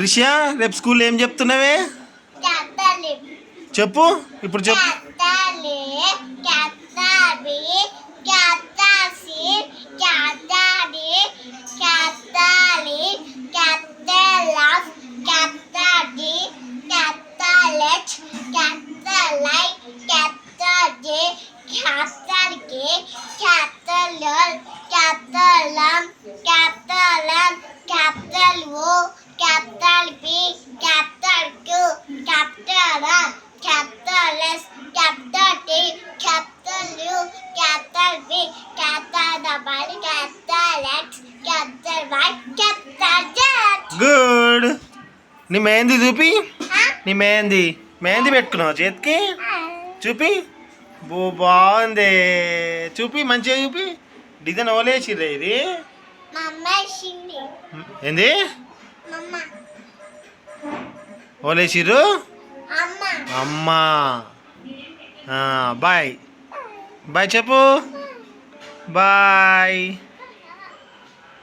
క్రిషియా రేపు స్కూల్లో ఏం చెప్తున్నావే? చెప్పు ఇప్పుడు చెప్పు. Capital B, capital Q, capital R, capital S, capital T, capital U, capital V, capital W, capital X, capital Y, capital Z. Good. నీ మెహందీ చూపి. నీ మెహందీ పెట్టుకున్నావు చేతికి? చూపి. బాగుంది. చూపి, మంచిగా చూపి. డిజైన్ ఓలేసిర్రే ఇది? ఏంది ఓలేసిర్రు? అమ్మా. బాయ్ బాయ్ చెప్పు. బాయ్.